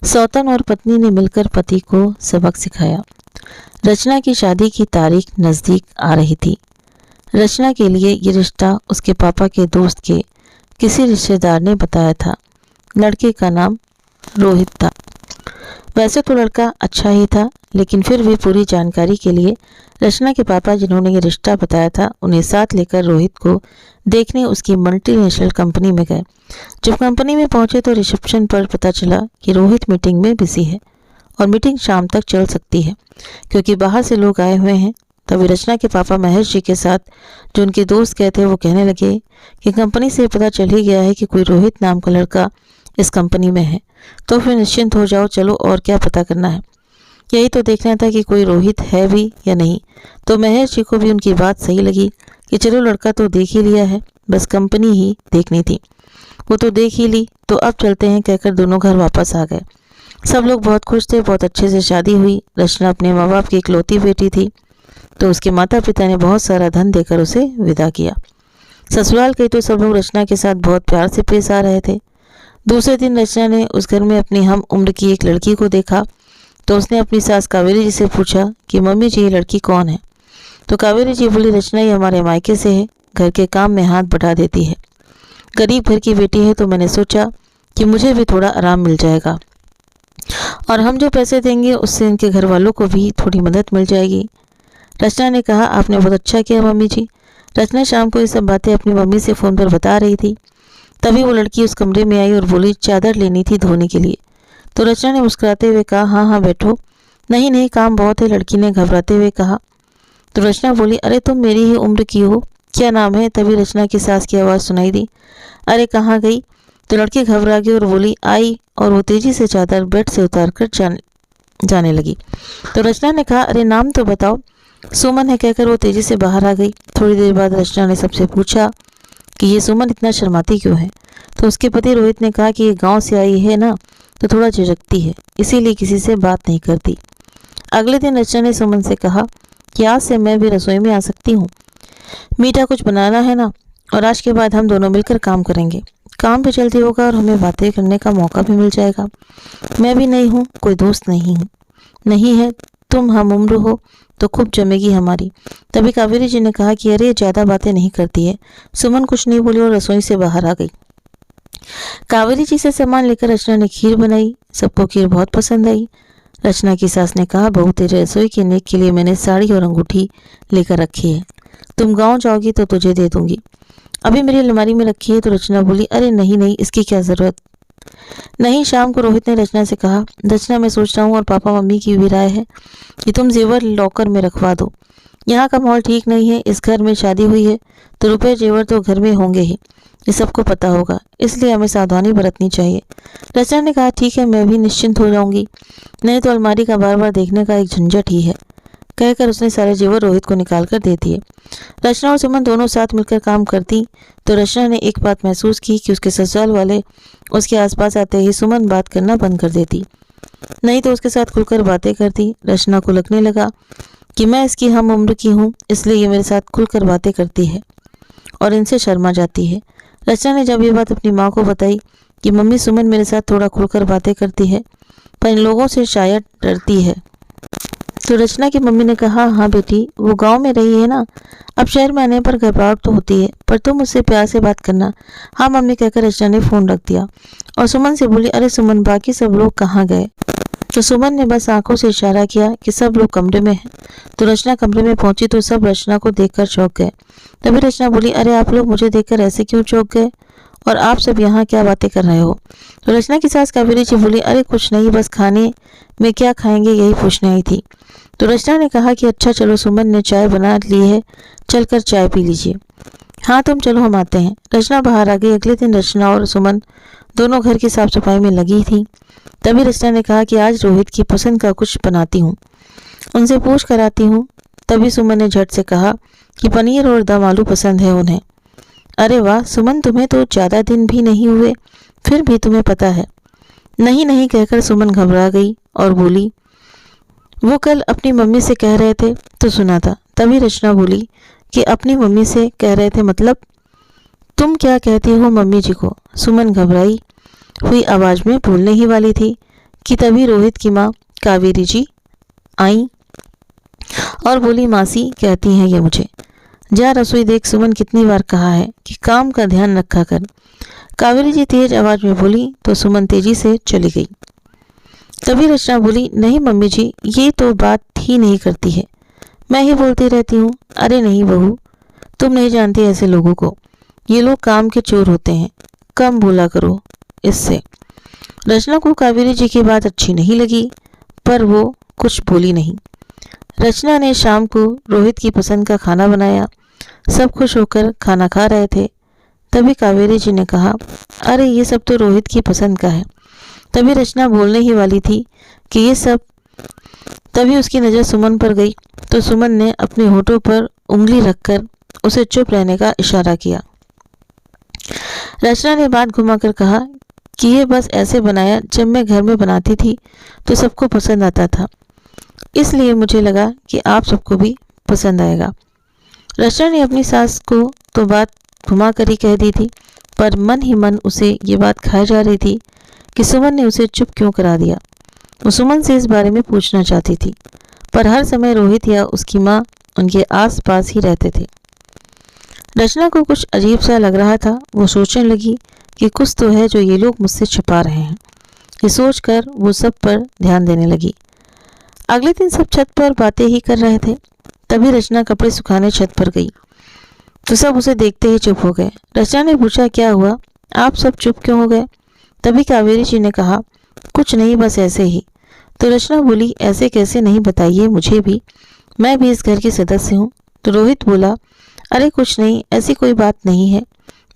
सौतन और पत्नी ने मिलकर पति को सबक सिखाया। रचना की शादी की तारीख नज़दीक आ रही थी। रचना के लिए ये रिश्ता उसके पापा के दोस्त के किसी रिश्तेदार ने बताया था। लड़के का नाम रोहित था। वैसे तो लड़का अच्छा ही था, लेकिन फिर भी पूरी जानकारी के लिए रचना के पापा जिन्होंने ये रिश्ता बताया था उन्हें साथ लेकर रोहित को देखने उसकी मल्टीनेशनल कंपनी में गए। जब कंपनी में पहुंचे तो रिसेप्शन पर पता चला कि रोहित मीटिंग में बिजी है और मीटिंग शाम तक चल सकती है क्योंकि बाहर से लोग आए हुए हैं। तभी रचना के पापा महेश जी के साथ जो उनके दोस्त गए थे वो कहने लगे कि कंपनी से पता चल ही गया है कि कोई रोहित नाम का लड़का इस कंपनी में है, तो फिर निश्चिंत हो जाओ, चलो और क्या पता करना है। यही तो देखना था कि कोई रोहित है भी या नहीं। तो महेश जी को भी उनकी बात सही लगी कि चलो लड़का तो देख ही लिया है, बस कंपनी ही देखनी थी, वो तो देख ही ली, तो अब चलते हैं कहकर दोनों घर वापस आ गए। सब लोग बहुत खुश थे, बहुत अच्छे से शादी हुई। रचना अपने माँ बाप की इकलौती बेटी थी, तो उसके माता पिता ने बहुत सारा धन देकर उसे विदा किया। ससुराल गई तो सब लोग रचना के साथ बहुत प्यार से पेश आ रहे थे। दूसरे दिन रचना ने उस घर में अपनी हम उम्र की एक लड़की को देखा, तो उसने अपनी सास कावेरी जी से पूछा कि मम्मी जी ये लड़की कौन है। तो कावेरी जी बोली रचना ये हमारे मायके से है, घर के काम में हाथ बटा देती है, गरीब घर की बेटी है, तो मैंने सोचा कि मुझे भी थोड़ा आराम मिल जाएगा और हम जो पैसे देंगे उससे इनके घर वालों को भी थोड़ी मदद मिल जाएगी। रचना ने कहा आपने बहुत अच्छा किया मम्मी जी। रचना शाम को ये सब बातें अपनी मम्मी से फ़ोन पर बता रही थी। तभी वो लड़की उस कमरे में आई और बोली चादर लेनी थी धोने के लिए। तो रचना ने मुस्कुराते हुए कहा हाँ हाँ बैठो। नहीं नहीं काम बहुत है, लड़की ने घबराते हुए कहा। तो रचना बोली अरे तुम मेरी ही उम्र की हो, क्या नाम है। तभी रचना की सास की आवाज़ सुनाई दी, अरे कहाँ गई। तो लड़की घबरा गई और बोली आई, और वो तेजी से चादर बेड से उतार कर जाने लगी। तो रचना ने कहा अरे नाम तो बताओ। सुमन है कहकर वो तेजी से बाहर आ गई। थोड़ी देर बाद रचना ने सबसे पूछा कि ये सुमन इतना शर्माती क्यों है। तो उसके पति रोहित ने कहा कि ये गांव से आई है ना, तो थोड़ा झिझकती है, इसीलिए किसी से बात नहीं करती। अगले दिन रचना ने सुमन से कहा कि आज से मैं भी रसोई में आ सकती हूँ, मीठा कुछ बनाना है ना, और आज के बाद हम दोनों मिलकर काम करेंगे। काम भी जल्दी होगा और हमें बातें करने का मौका भी मिल जाएगा। मैं भी नहीं हूँ, कोई दोस्त नहीं है, तुम हम उम्र हो तो खूब जमेगी हमारी। तभी कावेरी जी ने कहा कि अरे ज़्यादा बातें नहीं करती है। सुमन कुछ नहीं बोली और रसोई से बाहर आ गई। कावेरी जी से सामान लेकर रचना ने खीर बनाई। सबको खीर बहुत पसंद आई। रचना की सास ने कहा बहू तेरे रसोई के नेक के लिए मैंने साड़ी और अंगूठी लेकर रखी है, तुम गांव जाओगी तो तुझे दे दूंगी, अभी मेरी अलमारी में रखी है। तो रचना बोली अरे नहीं नहीं, इसकी क्या ज़रूरत। नहीं, शाम को रोहित ने रचना से कहा रचना मैं सोच रहा हूँ और पापा मम्मी की भी राय है कि तुम जेवर लॉकर में रखवा दो। यहाँ का माहौल ठीक नहीं है, इस घर में शादी हुई है तो रुपए जेवर तो घर में होंगे ही, ये सबको पता होगा, इसलिए हमें सावधानी बरतनी चाहिए। रचना ने कहा ठीक है, मैं भी निश्चिंत हो जाऊंगी, नहीं तो अलमारी का बार बार देखने का एक झंझट ही है। कहकर उसने सारे जेवर रोहित को निकाल कर दे दिए। रचना और सुमन दोनों साथ मिलकर काम करती तो रचना ने एक बात महसूस की कि उसके ससुराल वाले उसके आसपास आते ही सुमन बात करना बंद कर देती, नहीं तो उसके साथ खुलकर बातें करती। रचना को लगने लगा कि मैं इसकी हम उम्र की हूँ, इसलिए ये मेरे साथ खुलकर बातें करती है और इनसे शर्मा जाती है। रचना ने जब ये बात अपनी माँ को बताई कि मम्मी सुमन मेरे साथ थोड़ा खुलकर बातें करती है पर इन लोगों से शायद डरती है, तो रचना की मम्मी ने कहा हाँ बेटी, वो गांव में रही है ना, अब शहर में आने पर घबराहट तो होती है, पर तुम उससे प्यार से बात करना। हाँ मम्मी कहकर रचना ने फ़ोन रख दिया और सुमन से बोली अरे सुमन बाकी सब लोग कहाँ गए। तो सुमन ने बस आंखों से इशारा किया कि सब लोग कमरे में हैं। तो रचना कमरे में पहुंची तो सब रचना को देखकर चौंक गए। तभी रचना बोली अरे आप लोग मुझे देखकर ऐसे क्यों चौंक गए और आप सब यहाँ क्या बातें कर रहे हो। तो रचना की सास कावेरी जी बोली अरे कुछ नहीं, बस खाने में क्या खाएंगे यही पूछने आई थी। तो रचना ने कहा कि अच्छा चलो, सुमन ने चाय बना ली है, चलकर चाय पी लीजिए। हाँ तुम चलो, हम आते हैं। रचना बाहर आ गई। अगले दिन रचना और सुमन दोनों घर की साफ सफाई में लगी थी। तभी रचना ने कहा कि आज रोहित की पसंद का कुछ बनाती हूँ, उनसे पूछ कर आती हूँ। तभी सुमन ने झट से कहा कि पनीर और दम आलू पसंद है उन्हें। अरे वाह सुमन, तुम्हें तो ज़्यादा दिन भी नहीं हुए, फिर भी तुम्हें पता है। नहीं नहीं कहकर सुमन घबरा गई और बोली वो कल अपनी मम्मी से कह रहे थे तो सुना था। तभी रचना बोली कि अपनी मम्मी से कह रहे थे मतलब तुम क्या कहती हो मम्मी जी को। सुमन घबराई हुई आवाज़ में बोलने ही वाली थी कि तभी रोहित की माँ कावेरी जी आई और बोली, मासी कहती हैं ये मुझे, जा रसोई देख, सुमन कितनी बार कहा है कि काम का ध्यान रखा कर। कावेरी जी तेज आवाज में बोली तो सुमन तेजी से चली गई। तभी रचना बोली, नहीं मम्मी जी, ये तो बात ही नहीं करती है, मैं ही बोलती रहती हूँ। अरे नहीं बहू, तुम नहीं जानती ऐसे लोगों को, ये लोग काम के चोर होते हैं, कम बोला करो इससे। रचना को कावेरी जी की बात अच्छी नहीं लगी, पर वो कुछ बोली नहीं। रचना ने शाम को रोहित की पसंद का खाना बनाया। सब खुश होकर खाना खा रहे थे। तभी कावेरी जी ने कहा, अरे ये सब तो रोहित की पसंद का है। तभी रचना बोलने ही वाली थी कि ये सब, तभी उसकी नज़र सुमन पर गई तो सुमन ने अपने होठों पर उंगली रखकर उसे चुप रहने का इशारा किया। रचना ने बात घुमाकर कहा कि ये बस ऐसे बनाया, जब मैं घर में बनाती थी तो सबको पसंद आता था, इसलिए मुझे लगा कि आप सबको भी पसंद आएगा। रचना ने अपनी सास को तो बात घुमा कर ही कह दी थी, पर मन ही मन उसे ये बात खाई जा रही थी कि सुमन ने उसे चुप क्यों करा दिया। वो सुमन से इस बारे में पूछना चाहती थी, पर हर समय रोहित या उसकी माँ उनके आस पास ही रहते थे। रचना को कुछ अजीब सा लग रहा था। वो सोचने लगी कि कुछ तो है जो ये लोग मुझसे छिपा रहे हैं। ये सोचकर वो सब पर ध्यान देने लगी। अगले दिन सब छत पर बातें ही कर रहे थे। तभी रचना कपड़े सुखाने छत पर गई तो सब उसे देखते ही चुप हो गए। रचना ने पूछा, क्या हुआ, आप सब चुप क्यों हो गए? तभी कावेरी जी ने कहा, कुछ नहीं, बस ऐसे ही। तो रचना बोली, ऐसे कैसे, नहीं बताइए मुझे भी, मैं भी इस घर की सदस्य हूँ। तो रोहित बोला, अरे कुछ नहीं, ऐसी कोई बात नहीं है,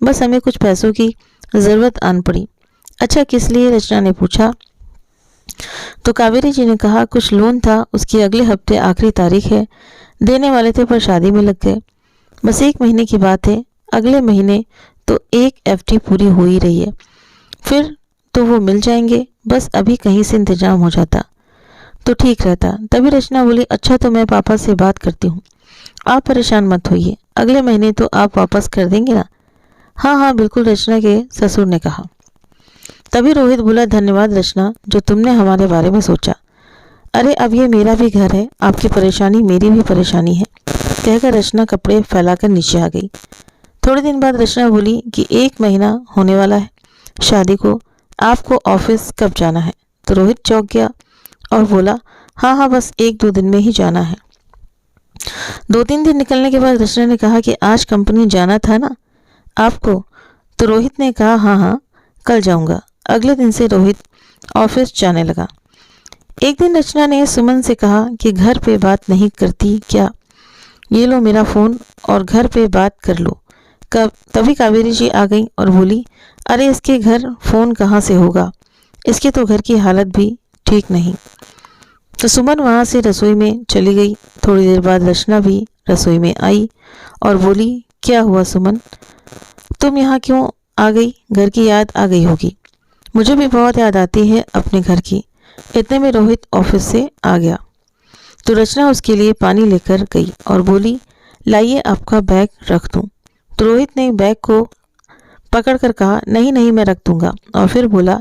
बस हमें कुछ पैसों की ज़रूरत आन पड़ी। अच्छा, किस लिए? रचना ने पूछा। तो कावेरी जी ने कहा, कुछ लोन था, उसकी अगले हफ्ते आखिरी तारीख है, देने वाले थे पर शादी में लग गए। बस 1 महीने की बात है, अगले महीने तो 1 FD पूरी हो ही रही है, फिर तो वो मिल जाएंगे। बस अभी कहीं से इंतजाम हो जाता तो ठीक रहता। तभी रचना बोली, अच्छा तो मैं पापा से बात करती हूँ, आप परेशान मत होइए, अगले महीने तो आप वापस कर देंगे ना? हाँ हाँ बिल्कुल, रचना के ससुर ने कहा। तभी रोहित बोला, धन्यवाद रचना, जो तुमने हमारे बारे में सोचा। अरे अब ये मेरा भी घर है, आपकी परेशानी मेरी भी परेशानी है, कहकर रचना कपड़े फैलाकर नीचे आ गई। थोड़े दिन बाद रचना बोली कि 1 महीना होने वाला है शादी को, आपको ऑफिस कब जाना है? तो रोहित चौंक गया और बोला, हाँ हाँ बस 1-2 दिन में ही जाना है। 2-3 दिन निकलने के बाद रचना ने कहा कि आज कंपनी जाना था ना आपको? तो रोहित ने कहा, हाँ हाँ कल जाऊंगा। अगले दिन से रोहित ऑफिस जाने लगा। एक दिन रचना ने सुमन से कहा कि घर पे बात नहीं करती क्या, ये लो मेरा फ़ोन और घर पे बात कर लो। तभी कावेरी जी आ गई और बोली, अरे इसके घर फ़ोन कहाँ से होगा, इसके तो घर की हालत भी ठीक नहीं। तो सुमन वहाँ से रसोई में चली गई। थोड़ी देर बाद रचना भी रसोई में आई और बोली, क्या हुआ सुमन, तुम यहाँ क्यों आ गई? घर की याद आ गई होगी। मुझे भी बहुत याद आती है अपने घर की। इतने में रोहित ऑफिस से आ गया तो रचना उसके लिए पानी लेकर गई और बोली, लाइए आपका बैग रख दूँ। तो रोहित ने बैग को पकड़कर कहा, नहीं नहीं मैं रख दूंगा। और फिर बोला,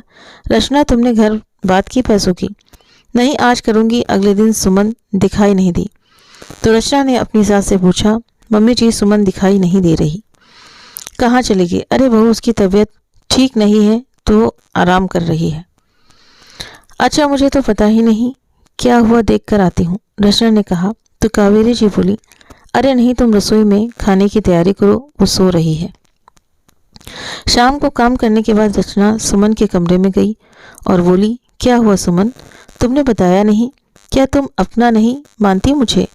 रचना तुमने घर बात की पैसों की? नहीं आज करूंगी। अगले दिन सुमन दिखाई नहीं दी। तो रचना ने अपनी सास से पूछा, मम्मी जी सुमन दिखाई नहीं दे रही, कहाँ चली गई? अरे बहू उसकी तबीयत ठीक नहीं है तो आराम कर रही है। अच्छा मुझे तो पता ही नहीं, क्या हुआ देख कर आती हूँ, रचना ने कहा। तो कावेरी जी बोली, अरे नहीं तुम रसोई में खाने की तैयारी करो, वो सो रही है। शाम को काम करने के बाद रचना सुमन के कमरे में गई और बोली, क्या हुआ सुमन, तुमने बताया नहीं, क्या तुम अपना नहीं मानती मुझे?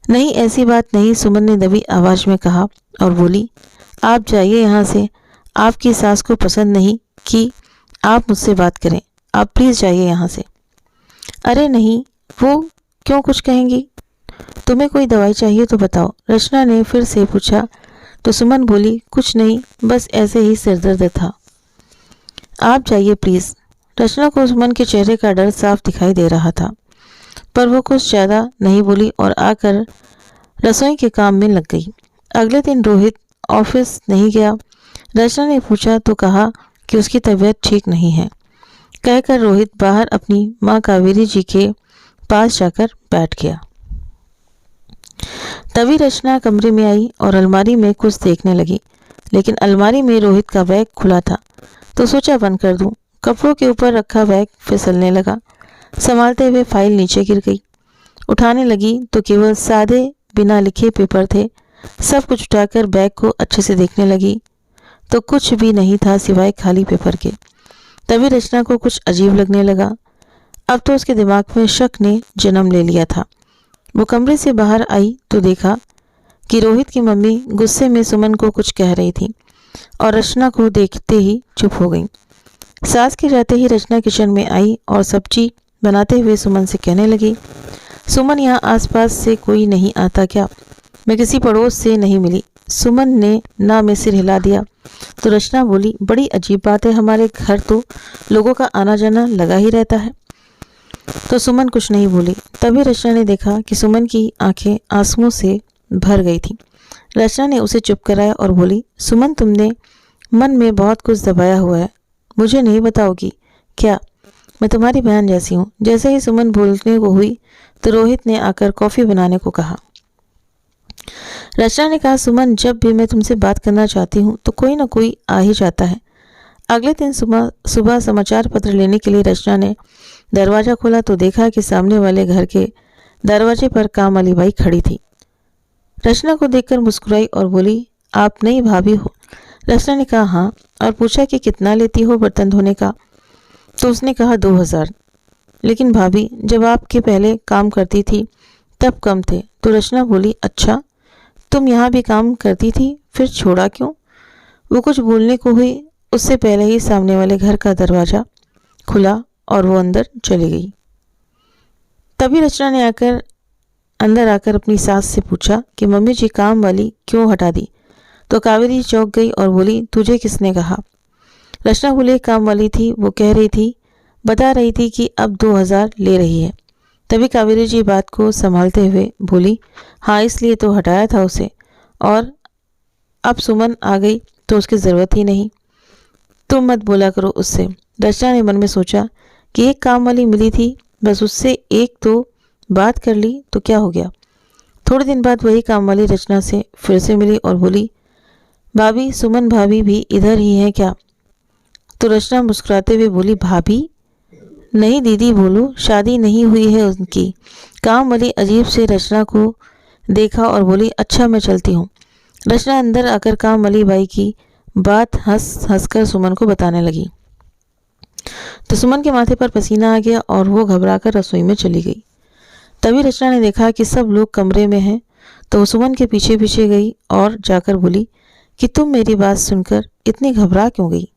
नहीं ऐसी बात नहीं, सुमन ने दबी आवाज में कहा और बोली, आप जाइए यहाँ से, आपकी सास को पसंद नहीं कि आप मुझसे बात करें, आप प्लीज़ जाइए यहाँ से। अरे नहीं, वो क्यों कुछ कहेंगी? तुम्हें कोई दवाई चाहिए तो बताओ, रचना ने फिर से पूछा। तो सुमन बोली, कुछ नहीं, बस ऐसे ही सिरदर्द था, आप जाइए प्लीज़। रचना को सुमन के चेहरे का डर साफ दिखाई दे रहा था, पर वो कुछ ज़्यादा नहीं बोली और आकर रसोई के काम में लग गई। अगले दिन रोहित ऑफिस नहीं गया। रचना ने पूछा तो कहा कि उसकी तबीयत ठीक नहीं है, कहकर रोहित बाहर अपनी माँ कावेरी जी के पास जाकर बैठ गया। तभी रचना कमरे में आई और अलमारी में कुछ देखने लगी, लेकिन अलमारी में रोहित का बैग खुला था। तो सोचा बंद कर दूं। कपड़ों के ऊपर रखा बैग फिसलने लगा। संभालते हुए फाइल नीचे गिर गई। उठाने लगी तो केवल सादे बिना लिखे पेपर थे। सब कुछ उठाकर बैग को अच्छे से देखने लगी तो कुछ भी नहीं था सिवाय खाली पेपर के। तभी रचना को कुछ अजीब लगने लगा। अब तो उसके दिमाग में शक ने जन्म ले लिया था। वो कमरे से बाहर आई तो देखा कि रोहित की मम्मी गुस्से में सुमन को कुछ कह रही थी और रचना को देखते ही चुप हो गई। सास के जाते ही रचना किचन में आई और सब्जी बनाते हुए सुमन से कहने लगी, सुमन, यहाँ आसपास से कोई नहीं आता क्या? मैं किसी पड़ोस से नहीं मिली। सुमन ने ना में सिर हिला दिया तो रचना बोली, बड़ी अजीब बात है, हमारे घर तो लोगों का आना जाना लगा ही रहता है। तो सुमन कुछ नहीं बोली। तभी रचना ने देखा कि सुमन की आंखें आंसुओं से भर गई थी। रचना ने उसे चुप कराया और बोली, सुमन, तुमने मन में बहुत कुछ दबाया हुआ है, मुझे नहीं बताओगी क्या? मैं तुम्हारी बहन जैसी हूँ। जैसे ही सुमन बोलने को हुई तो रोहित ने आकर कॉफ़ी बनाने को कहा। रचना ने कहा, सुमन, जब भी मैं तुमसे बात करना चाहती हूँ तो कोई ना कोई आ ही जाता है। अगले दिन सुबह समाचार पत्र लेने के लिए रचना ने दरवाज़ा खोला तो देखा कि सामने वाले घर के दरवाजे पर काम वाली बाई खड़ी थी। रचना को देखकर मुस्कुराई और बोली, आप नई भाभी हो? रचना ने कहा, हाँ, और पूछा कि कितना लेती हो बर्तन धोने का? तो उसने कहा 2000। लेकिन भाभी, जब आपके पहले काम करती थी तब कम थे। तो रचना बोली, अच्छा, तुम यहाँ भी काम करती थी, फिर छोड़ा क्यों? वो कुछ बोलने को हुई उससे पहले ही सामने वाले घर का दरवाज़ा खुला और वो अंदर चली गई। तभी रचना ने अंदर आकर अपनी सास से पूछा कि मम्मी जी काम वाली क्यों हटा दी? तो कावेरी चौंक गई और बोली, तुझे किसने कहा? रचना बोली, काम वाली थी, वो कह रही थी, बता रही थी कि अब 2000 ले रही है। तभी कावेरी जी बात को संभालते हुए बोली, हाँ, इसलिए तो हटाया था उसे, और अब सुमन आ गई तो उसकी ज़रूरत ही नहीं। तुम मत बोला करो उससे। रचना ने मन में सोचा कि एक काम वाली मिली थी, बस उससे एक तो बात कर ली तो क्या हो गया। थोड़े दिन बाद वही काम वाली रचना से फिर से मिली और बोली, भाभी, सुमन भाभी भी इधर ही है क्या? तो रचना मुस्कुराते हुए बोली, भाभी? नहीं दीदी, बोलो, शादी नहीं हुई है उनकी। काम वाली अजीब से रचना को देखा और बोली, अच्छा, मैं चलती हूँ। रचना अंदर आकर काम वाली बाई की बात हंस हंसकर सुमन को बताने लगी। तो सुमन के माथे पर पसीना आ गया और वो घबराकर रसोई में चली गई। तभी रचना ने देखा कि सब लोग कमरे में हैं तो वो सुमन के पीछे पीछे गई और जाकर बोली कि तुम मेरी बात सुनकर इतनी घबरा क्यों गई?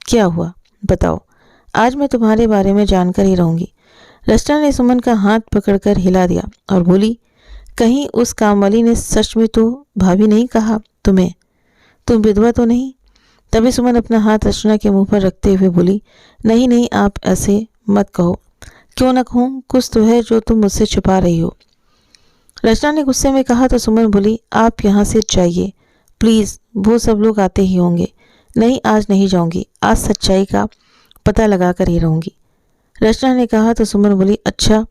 क्या हुआ बताओ, आज मैं तुम्हारे बारे में जानकर ही रहूंगी। रचना ने सुमन का हाथ पकड़कर हिला दिया और बोली, कहीं उस कामवाली ने सच में तो भाभी नहीं कहा तुम्हें? तुम विधवा तो नहीं? तभी सुमन अपना हाथ रचना के मुंह पर रखते हुए बोली, नहीं नहीं, आप ऐसे मत कहो। क्यों न कहूँ, कुछ तो है जो तुम मुझसे छुपा रही हो। रचना ने गुस्से में कहा तो सुमन बोली, आप यहाँ से जाइए प्लीज़, वो सब लोग आते ही होंगे। नहीं, आज नहीं जाऊंगी, आज सच्चाई का पता लगा कर ही रहूंगी। रचना ने कहा तो सुमन बोली, अच्छा,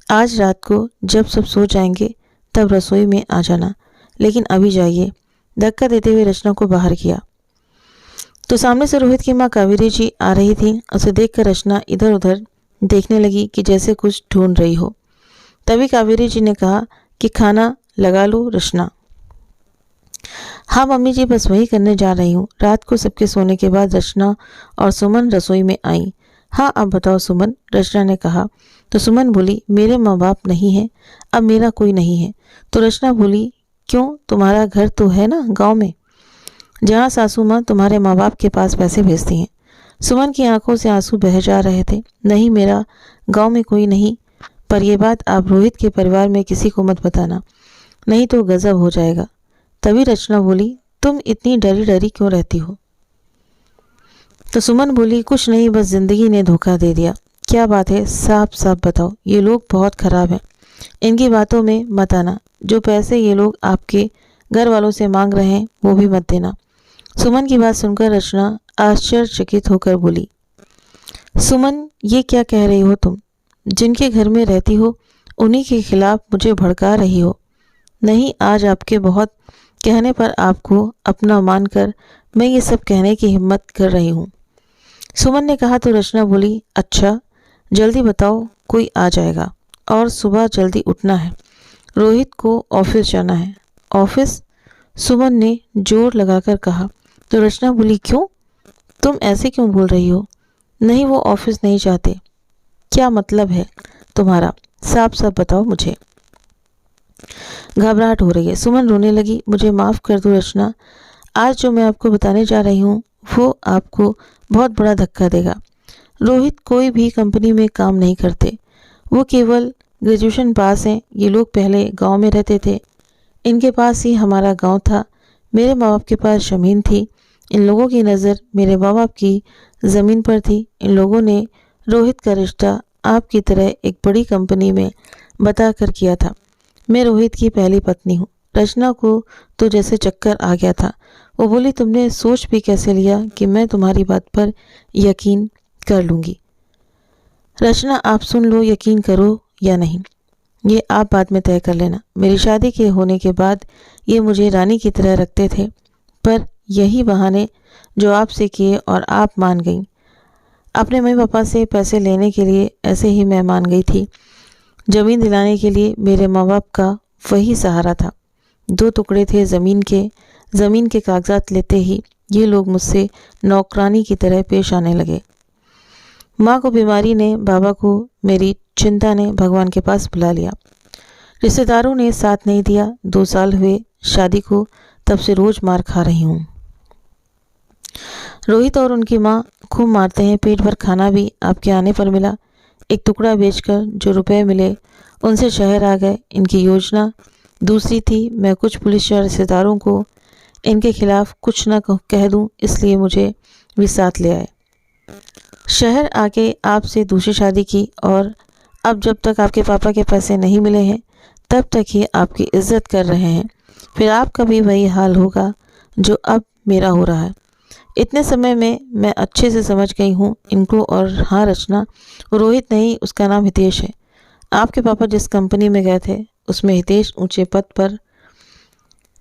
आज रात को जब सब सो जाएंगे तब रसोई में आ जाना, लेकिन अभी जाइए। धक्का देते हुए रचना को बाहर किया तो सामने से रोहित की माँ कावेरी जी आ रही थी। उसे देखकर रचना इधर उधर देखने लगी कि जैसे कुछ ढूंढ रही हो। तभी कावेरी जी ने कहा कि खाना लगा लो रचना। हाँ मम्मी जी, बस वही करने जा रही हूँ। रात को सबके सोने के बाद रचना और सुमन रसोई में आई। हाँ, अब बताओ सुमन, रचना ने कहा। तो सुमन बोली, मेरे माँ बाप नहीं हैं, अब मेरा कोई नहीं है। तो रचना बोली, क्यों, तुम्हारा घर तो है ना गांव में, जहाँ सासू माँ तुम्हारे माँ बाप के पास पैसे भेजती हैं। सुमन की आंखों से आंसू बह जा रहे थे। नहीं, मेरा गांव में कोई नहीं, पर यह बात आप रोहित के परिवार में किसी को मत बताना, नहीं तो गजब हो जाएगा। तभी रचना बोली, तुम इतनी डरी डरी क्यों रहती हो? तो सुमन बोली, कुछ नहीं, बस जिंदगी ने धोखा दे दिया। क्या बात है, साफ साफ बताओ। ये लोग बहुत खराब हैं, इनकी बातों में मत आना। जो पैसे ये लोग आपके घर वालों से मांग रहे हैं वो भी मत देना। सुमन की बात सुनकर रचना आश्चर्यचकित होकर बोली, सुमन, ये क्या कह रही हो तुम? जिनके घर में रहती हो उन्हीं के खिलाफ मुझे भड़का रही हो। नहीं, आज आपके बहुत कहने पर आपको अपना मानकर मैं ये सब कहने की हिम्मत कर रही हूँ। सुमन ने कहा तो रचना बोली, अच्छा जल्दी बताओ, कोई आ जाएगा और सुबह जल्दी उठना है। रोहित को ऑफिस जाना है। ऑफिस? सुमन ने जोर लगाकर कहा तो रचना बोली, क्यों? तुम ऐसे क्यों बोल रही हो? नहीं, वो ऑफिस नहीं जाते। क्या मतलब है तुम्हारा? साफ साफ बताओ मुझे। घबराहट हो रही है। सुमन रोने लगी। मुझे माफ़ कर दो रचना, आज जो मैं आपको बताने जा रही हूँ वो आपको बहुत बड़ा धक्का देगा। रोहित कोई भी कंपनी में काम नहीं करते, वो केवल ग्रेजुएशन पास हैं। ये लोग पहले गांव में रहते थे, इनके पास ही हमारा गांव था। मेरे माँ बाप के पास ज़मीन थी। इन लोगों की नज़र मेरे माँ बाप की ज़मीन पर थी। इन लोगों ने रोहित का रिश्ता आपकी तरह एक बड़ी कंपनी में बता कर किया था। मैं रोहित की पहली पत्नी हूँ। रचना को तो जैसे चक्कर आ गया था। वो बोली, तुमने सोच भी कैसे लिया कि मैं तुम्हारी बात पर यकीन कर लूँगी? रचना, आप सुन लो, यकीन करो या नहीं ये आप बाद में तय कर लेना। मेरी शादी के होने के बाद ये मुझे रानी की तरह रखते थे, पर यही बहाने जो आपसे किए और आप मान गई। अपने मम्मी पापा से पैसे लेने के लिए ऐसे ही मैं मान गई थी। ज़मीन दिलाने के लिए मेरे माँ बाप का वही सहारा था। 2 टुकड़े थे ज़मीन के। ज़मीन के कागजात लेते ही ये लोग मुझसे नौकरानी की तरह पेश आने लगे। माँ को बीमारी ने, बाबा को मेरी चिंता ने भगवान के पास बुला लिया। रिश्तेदारों ने साथ नहीं दिया। 2 साल हुए शादी को, तब से रोज़ मार खा रही हूँ। रोहित और उनकी माँ खूब मारते हैं। पेट भर खाना भी आपके आने पर मिला। एक टुकड़ा बेचकर जो रुपए मिले उनसे शहर आ गए। इनकी योजना दूसरी थी, मैं कुछ पुलिस या रिश्तेदारों को इनके खिलाफ कुछ न कह दूं, इसलिए मुझे भी साथ ले आए। शहर आके आपसे दूसरी शादी की और अब जब तक आपके पापा के पैसे नहीं मिले हैं तब तक ही आपकी इज्जत कर रहे हैं। फिर आपका भी वही हाल होगा जो अब मेरा हो रहा है। इतने समय में मैं अच्छे से समझ गई हूँ इनको। और हाँ रचना, रोहित नहीं, उसका नाम हितेश है। आपके पापा जिस कंपनी में गए थे उसमें हितेश ऊंचे पद पर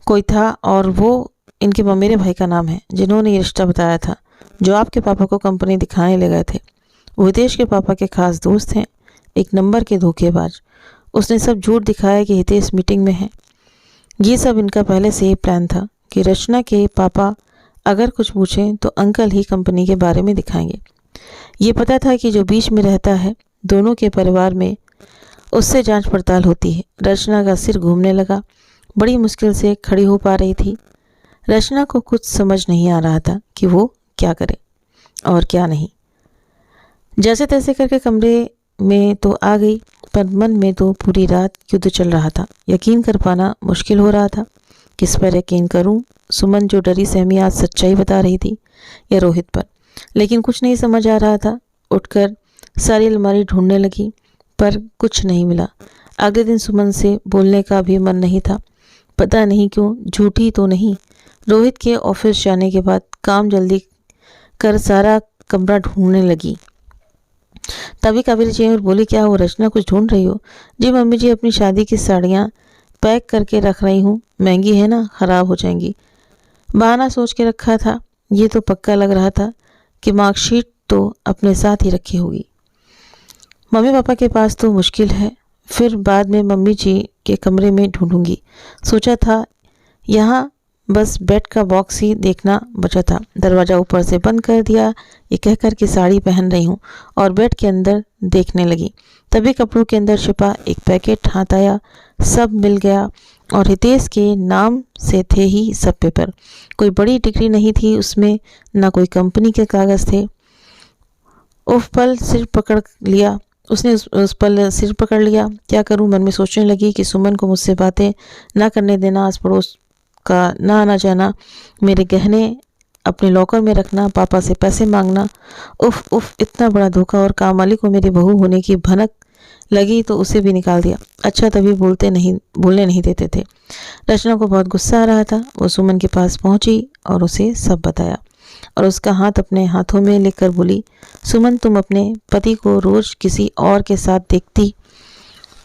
कोई था और वो इनके मेरे भाई का नाम है, जिन्होंने ये रिश्ता बताया था, जो आपके पापा को कंपनी दिखाने ले गए थे। वो हितेश के पापा के खास दोस्त हैं, एक नंबर के धोखेबाज। उसने सब झूठ दिखाया कि हितेश मीटिंग में है। ये सब इनका पहले से ही प्लान था कि रचना के पापा अगर कुछ पूछें तो अंकल ही कंपनी के बारे में दिखाएंगे। ये पता था कि जो बीच में रहता है दोनों के परिवार में, उससे जांच पड़ताल होती है। रचना का सिर घूमने लगा, बड़ी मुश्किल से खड़ी हो पा रही थी। रचना को कुछ समझ नहीं आ रहा था कि वो क्या करे और क्या नहीं। जैसे तैसे करके कमरे में तो आ गई, पर मन में तो पूरी रात युद्ध चल रहा था। यकीन कर पाना मुश्किल हो रहा था। किस पर यकीन करूं? सुमन जो डरी सहमी आज सच्चाई बता रही थी, या रोहित पर? लेकिन कुछ नहीं समझ आ रहा था। उठकर सारी अलमारी ढूंढने लगी, पर कुछ नहीं मिला। अगले दिन सुमन से बोलने का भी मन नहीं था। पता नहीं क्यों, झूठी तो नहीं। रोहित के ऑफिस जाने के बाद काम जल्दी कर सारा कमरा ढूंढने लगी। तभी काबिल जी और बोली, क्या हो रचना, कुछ ढूंढ रही हो? जी मम्मी जी, अपनी शादी की साड़ियाँ पैक करके रख रही हूँ। महंगी है ना, ख़राब हो जाएंगी। बहाना सोच के रखा था। ये तो पक्का लग रहा था कि मार्कशीट तो अपने साथ ही रखी होगी। मम्मी पापा के पास तो मुश्किल है, फिर बाद में मम्मी जी के कमरे में ढूंढूंगी। सोचा था यहाँ बस बेड का बॉक्स ही देखना बचा था। दरवाज़ा ऊपर से बंद कर दिया, ये कहकर कि साड़ी पहन रही हूँ, और बेड के अंदर देखने लगी। तभी कपड़ों के अंदर छिपा एक पैकेट हाथ आया। सब मिल गया और हितेश के नाम से थे ही सब पेपर। कोई बड़ी डिग्री नहीं थी उसमें, ना कोई कंपनी के कागज़ थे। उफ, पल सिर पकड़ लिया उसने। उस पल सिर पकड़ लिया। क्या करूं, मन में सोचने लगी कि सुमन को मुझसे बातें ना करने देना, आस पड़ोस का ना आना जाना, मेरे गहने अपने लॉकर में रखना, पापा से पैसे मांगना। उफ उफ, इतना बड़ा धोखा। और काम वाली को मेरी बहू होने की भनक लगी तो उसे भी निकाल दिया। अच्छा, तभी बोलने नहीं देते थे। रचना को बहुत गुस्सा आ रहा था। वो सुमन के पास पहुंची और उसे सब बताया। और उसका हाथ अपने हाथों में लेकर बोली, सुमन, तुम अपने पति को रोज किसी और के साथ देखती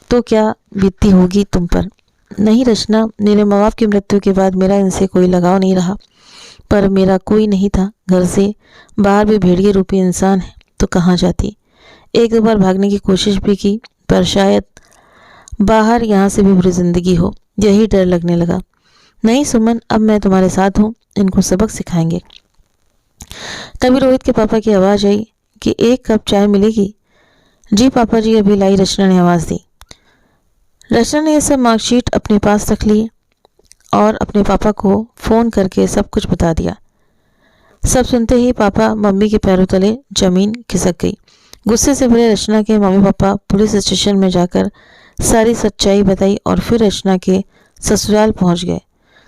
तो क्या बीतती होगी तुम पर। नहीं रचना, मेरे माँ बाप की मृत्यु के बाद मेरा इनसे कोई लगाव नहीं रहा, पर मेरा कोई नहीं था। घर से बाहर भी भेड़िए रूपी इंसान है तो कहाँ जाती। एक दो बार भागने की कोशिश भी की, पर शायद बाहर यहाँ से भी बुरी जिंदगी हो, यही डर लगने लगा। नहीं सुमन, अब मैं तुम्हारे साथ हूँ, इनको सबक सिखाएंगे। तभी रोहित के पापा की आवाज़ आई कि एक कप चाय मिलेगी। जी पापा जी, अभी लाई, रचना ने आवाज़ दी। रचना ने यह सब मार्कशीट अपने पास रख ली और अपने पापा को फ़ोन करके सब कुछ बता दिया। सब सुनते ही पापा मम्मी के पैरों तले जमीन खिसक गई। गुस्से से भरे रचना के मम्मी पापा पुलिस स्टेशन में जाकर सारी सच्चाई बताई और फिर रचना के ससुराल पहुंच गए।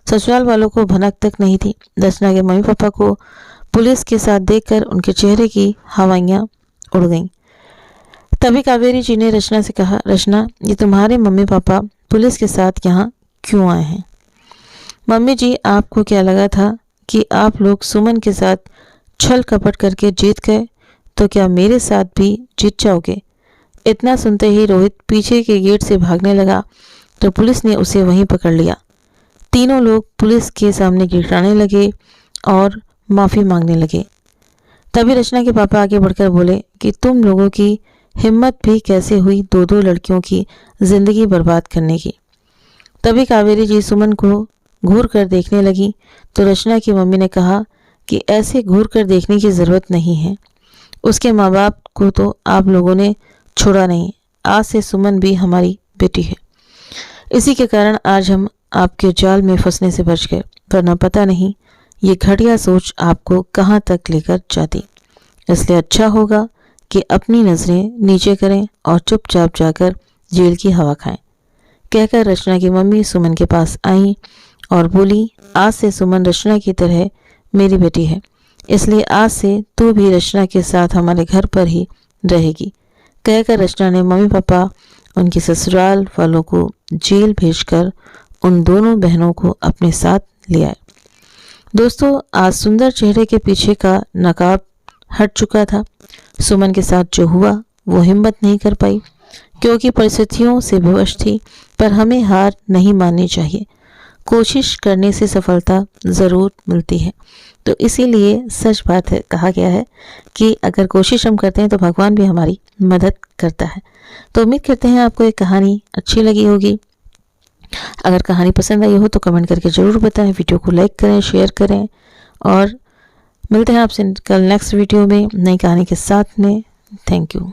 ससुराल वालों को भनक तक नहीं थी। रचना के मम्मी पापा को पुलिस के साथ देखकर उनके चेहरे की हवाइयाँ उड़ गईं। तभी कावेरी जी ने रचना से कहा, रचना, ये तुम्हारे मम्मी पापा पुलिस के साथ यहाँ क्यों आए हैं? मम्मी जी, आपको क्या लगा था कि आप लोग सुमन के साथ छल कपट करके जीत गए, तो क्या मेरे साथ भी जीत जाओगे? इतना सुनते ही रोहित पीछे के गेट से भागने लगा तो पुलिस ने उसे वहीं पकड़ लिया। तीनों लोग पुलिस के सामने गिड़गिड़ाने लगे और माफ़ी मांगने लगे। तभी रचना के पापा आगे बढ़कर बोले कि तुम लोगों की हिम्मत भी कैसे हुई दो दो लड़कियों की जिंदगी बर्बाद करने की। तभी कावेरी जी सुमन को घूर कर देखने लगी तो रचना की मम्मी ने कहा कि ऐसे घूर कर देखने की ज़रूरत नहीं है, उसके माँ बाप को तो आप लोगों ने छोड़ा नहीं, आज से सुमन भी हमारी बेटी है। इसी के कारण आज हम आपके जाल में फंसने से बच गए, वरना पता नहीं ये घटिया सोच आपको कहाँ तक लेकर जाती। इसलिए अच्छा होगा कि अपनी नज़रें नीचे करें और चुपचाप जाकर जेल की हवा खाएं। कहकर रचना की मम्मी सुमन के पास आई और बोली, आज से सुमन रचना की तरह मेरी बेटी है, इसलिए आज से तू भी रचना के साथ हमारे घर पर ही रहेगी। कहकर रचना ने मम्मी पापा उनके ससुराल वालों को जेल भेजकर उन दोनों बहनों को अपने साथ ले आए। दोस्तों, आज सुंदर चेहरे के पीछे का नकाब हट चुका था। सुमन के साथ जो हुआ वो हिम्मत नहीं कर पाई क्योंकि परिस्थितियों से विवश थी, पर हमें हार नहीं माननी चाहिए। कोशिश करने से सफलता ज़रूर मिलती है। तो इसीलिए सच बात है, कहा गया है कि अगर कोशिश हम करते हैं तो भगवान भी हमारी मदद करता है। तो उम्मीद करते हैं आपको ये कहानी अच्छी लगी होगी। अगर कहानी पसंद आई हो तो कमेंट करके ज़रूर बताएं, वीडियो को लाइक करें, शेयर करें और मिलते हैं आपसे कल नेक्स्ट वीडियो में नई कहानी के साथ में। Thank you.